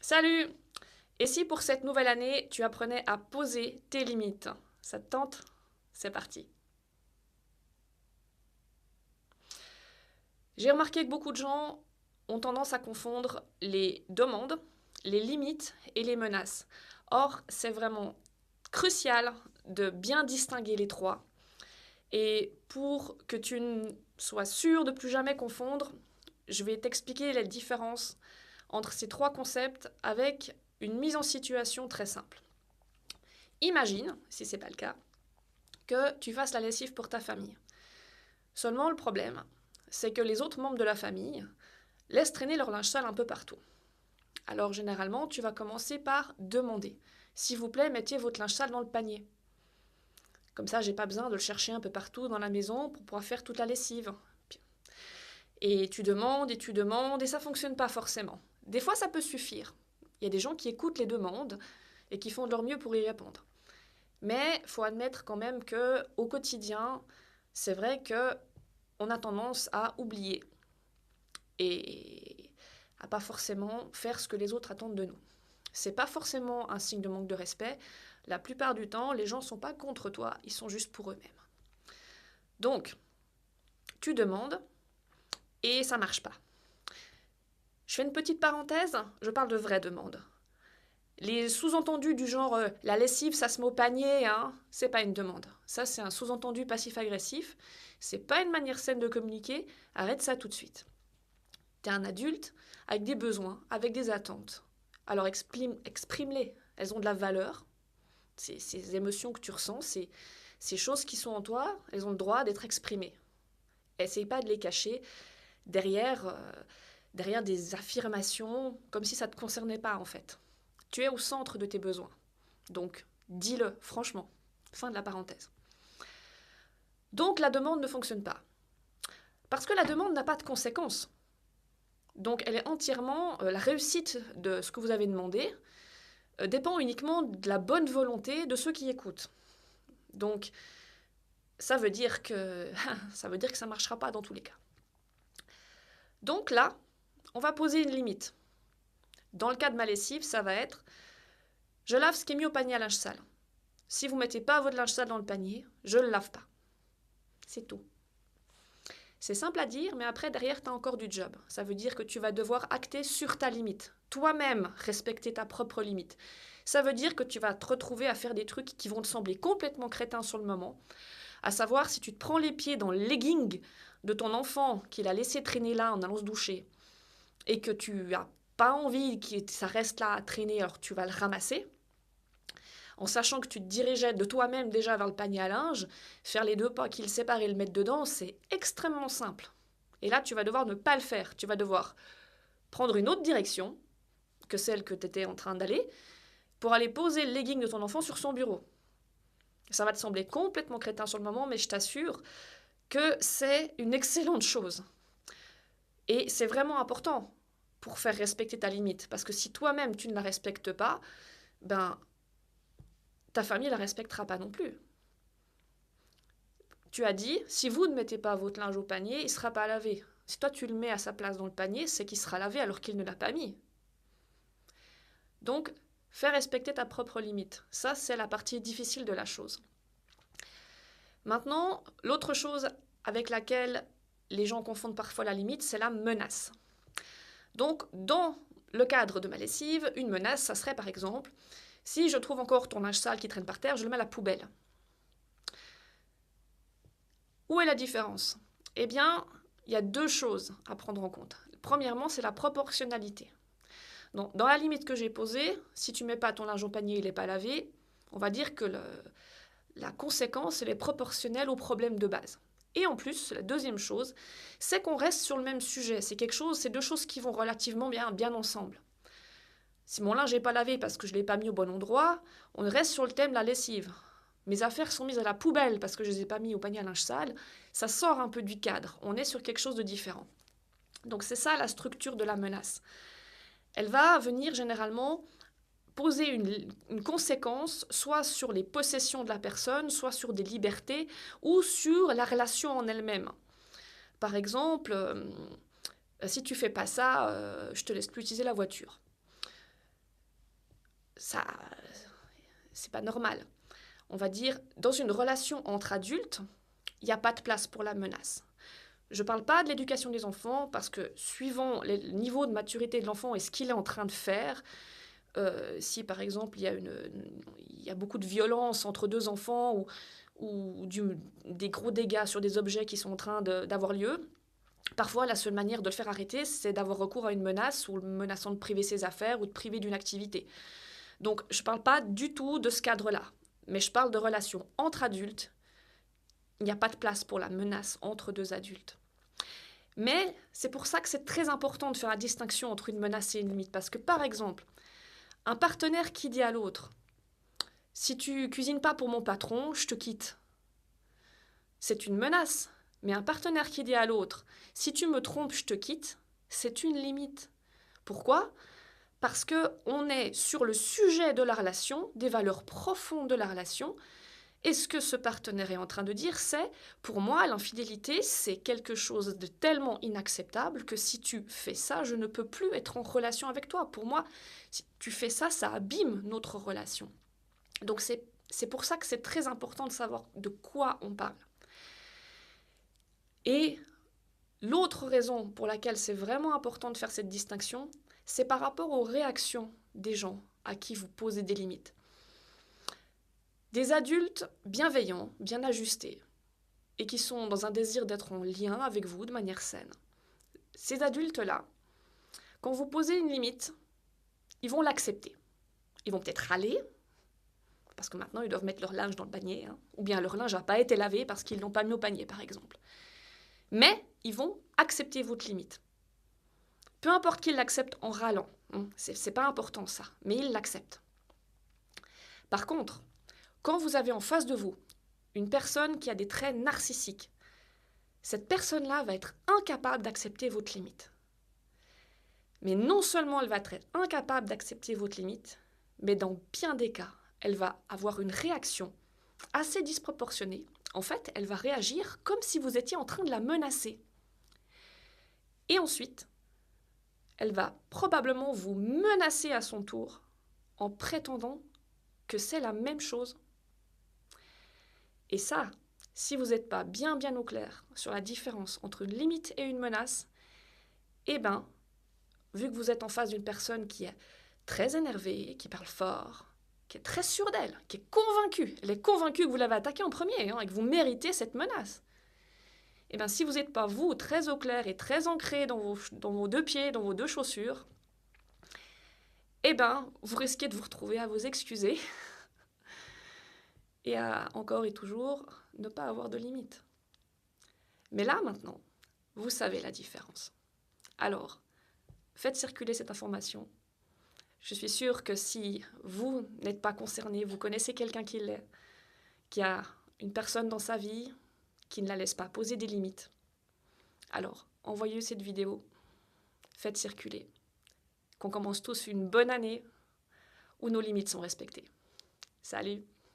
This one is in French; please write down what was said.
Salut! Et si pour cette nouvelle année, tu apprenais à poser tes limites? Ça te tente? C'est parti. J'ai remarqué que beaucoup de gens ont tendance à confondre les demandes, les limites et les menaces. Or, c'est vraiment crucial de bien distinguer les trois. Et pour que tu sois sûr de plus jamais confondre, je vais t'expliquer la différence entre ces trois concepts avec une mise en situation très simple. Imagine, si ce n'est pas le cas, que tu fasses la lessive pour ta famille. Seulement le problème, c'est que les autres membres de la famille laissent traîner leur linge sale un peu partout. Alors généralement, tu vas commencer par demander « S'il vous plaît, mettez votre linge sale dans le panier. » Comme ça, j'ai pas besoin de le chercher un peu partout dans la maison pour pouvoir faire toute la lessive. Et tu demandes et ça fonctionne pas forcément. Des fois, ça peut suffire. Il y a des gens qui écoutent les demandes et qui font de leur mieux pour y répondre. Mais il faut admettre quand même qu'au quotidien, c'est vrai qu'on a tendance à oublier et à pas forcément faire ce que les autres attendent de nous. C'est pas forcément un signe de manque de respect. La plupart du temps, les gens sont pas contre toi, ils sont juste pour eux-mêmes. Donc, tu demandes et ça marche pas. Je fais une petite parenthèse, je parle de vraies demandes. Les sous-entendus du genre la lessive, ça se met au panier, hein, c'est pas une demande. Ça, c'est un sous-entendu passif-agressif. C'est pas une manière saine de communiquer. Arrête ça tout de suite. T'es un adulte avec des besoins, avec des attentes. Alors exprime-les. Elles ont de la valeur. Ces émotions que tu ressens, ces choses qui sont en toi, elles ont le droit d'être exprimées. Essaye pas de les cacher derrière des affirmations comme si ça ne te concernait pas en fait. Tu es au centre de tes besoins. Donc, dis-le, franchement. Fin de la parenthèse. Donc, la demande ne fonctionne pas. Parce que la demande n'a pas de conséquences. Donc, elle est entièrement, la réussite de ce que vous avez demandé dépend uniquement de la bonne volonté de ceux qui écoutent. Donc, ça veut dire que ça ne marchera pas dans tous les cas. Donc là, on va poser une limite. Dans le cas de ma lessive, ça va être je lave ce qui est mis au panier à linge sale. Si vous ne mettez pas votre linge sale dans le panier, je ne le lave pas. C'est tout. C'est simple à dire, mais après, derrière, tu as encore du job. Ça veut dire que tu vas devoir acter sur ta limite. Toi-même, respecter ta propre limite. Ça veut dire que tu vas te retrouver à faire des trucs qui vont te sembler complètement crétins sur le moment. À savoir, si tu te prends les pieds dans le legging de ton enfant qu'il a laissé traîner là en allant se doucher, et que tu n'as pas envie que ça reste là à traîner, alors tu vas le ramasser, en sachant que tu te dirigeais de toi-même déjà vers le panier à linge, faire les deux pas qui le séparent et le mettre dedans, c'est extrêmement simple. Et là, tu vas devoir ne pas le faire. Tu vas devoir prendre une autre direction que celle que tu étais en train d'aller pour aller poser le legging de ton enfant sur son bureau. Ça va te sembler complètement crétin sur le moment, mais je t'assure que c'est une excellente chose. Et c'est vraiment important pour faire respecter ta limite. Parce que si toi-même, tu ne la respectes pas, ben, ta famille ne la respectera pas non plus. Tu as dit, si vous ne mettez pas votre linge au panier, il ne sera pas lavé. Si toi tu le mets à sa place dans le panier, c'est qu'il sera lavé alors qu'il ne l'a pas mis. Donc, fais respecter ta propre limite. Ça, c'est la partie difficile de la chose. Maintenant, l'autre chose avec laquelle les gens confondent parfois la limite, c'est la menace. Donc, dans le cadre de ma lessive, une menace, ça serait par exemple, si je trouve encore ton linge sale qui traîne par terre, je le mets à la poubelle. Où est la différence? Eh bien, il y a deux choses à prendre en compte. Premièrement, c'est la proportionnalité. Donc, dans la limite que j'ai posée, si tu ne mets pas ton linge au panier, il n'est pas lavé, on va dire que la conséquence, elle est proportionnelle au problème de base. Et en plus, la deuxième chose, c'est qu'on reste sur le même sujet. C'est deux choses qui vont relativement bien ensemble. Si mon linge n'est pas lavé parce que je ne l'ai pas mis au bon endroit, on reste sur le thème de la lessive. Mes affaires sont mises à la poubelle parce que je ne les ai pas mis au panier à linge sale. Ça sort un peu du cadre. On est sur quelque chose de différent. Donc c'est ça la structure de la menace. Elle va venir généralement poser une conséquence, soit sur les possessions de la personne, soit sur des libertés, ou sur la relation en elle-même. Par exemple, si tu fais pas ça, je te laisse plus utiliser la voiture. ça, c'est pas normal. On va dire, dans une relation entre adultes, il n'y a pas de place pour la menace. Je ne parle pas de l'éducation des enfants parce que suivant le niveau de maturité de l'enfant et ce qu'il est en train de faire, si par exemple il y a beaucoup de violence entre deux enfants ou des gros dégâts sur des objets qui sont en train d'avoir lieu, parfois la seule manière de le faire arrêter, c'est d'avoir recours à une menace ou menaçant de priver ses affaires ou de priver d'une activité. Donc je ne parle pas du tout de ce cadre-là, mais je parle de relations entre adultes. Il n'y a pas de place pour la menace entre deux adultes. Mais c'est pour ça que c'est très important de faire la distinction entre une menace et une limite. Parce que par exemple, un partenaire qui dit à l'autre « Si tu cuisines pas pour mon patron, je te quitte », c'est une menace. Mais un partenaire qui dit à l'autre « Si tu me trompes, je te quitte », c'est une limite. Pourquoi ? Parce qu'on est sur le sujet de la relation, des valeurs profondes de la relation. Et ce que ce partenaire est en train de dire, c'est « Pour moi, l'infidélité, c'est quelque chose de tellement inacceptable que si tu fais ça, je ne peux plus être en relation avec toi. Pour moi, si tu fais ça, ça abîme notre relation. » Donc c'est pour ça que c'est très important de savoir de quoi on parle. Et l'autre raison pour laquelle c'est vraiment important de faire cette distinction, c'est par rapport aux réactions des gens à qui vous posez des limites. Des adultes bienveillants, bien ajustés, et qui sont dans un désir d'être en lien avec vous de manière saine. Ces adultes-là, quand vous posez une limite, ils vont l'accepter. Ils vont peut-être râler, parce que maintenant ils doivent mettre leur linge dans le panier, ou bien leur linge n'a pas été lavé parce qu'ils ne l'ont pas mis au panier, par exemple. Mais ils vont accepter votre limite. Peu importe qu'ils l'acceptent en râlant, c'est pas important ça, mais ils l'acceptent. Par contre, quand vous avez en face de vous une personne qui a des traits narcissiques, cette personne-là va être incapable d'accepter votre limite. Mais non seulement elle va être incapable d'accepter votre limite, mais dans bien des cas, elle va avoir une réaction assez disproportionnée. En fait, elle va réagir comme si vous étiez en train de la menacer. Et ensuite, elle va probablement vous menacer à son tour en prétendant que c'est la même chose. Et ça, si vous n'êtes pas bien au clair sur la différence entre une limite et une menace, eh bien, vu que vous êtes en face d'une personne qui est très énervée, qui parle fort, qui est très sûre d'elle, qui est convaincue, elle est convaincue que vous l'avez attaquée en premier et que vous méritez cette menace. Eh bien, si vous n'êtes pas, vous, très au clair et très ancré dans vos deux pieds, dans vos deux chaussures, eh bien, vous risquez de vous retrouver à vous excuser et à encore et toujours ne pas avoir de limite. Mais là, maintenant, vous savez la différence. Alors, faites circuler cette information. Je suis sûre que si vous n'êtes pas concerné, vous connaissez quelqu'un qui l'est, qui a une personne dans sa vie qui ne la laisse pas poser des limites. Alors, envoyez cette vidéo, faites circuler, qu'on commence tous une bonne année où nos limites sont respectées. Salut!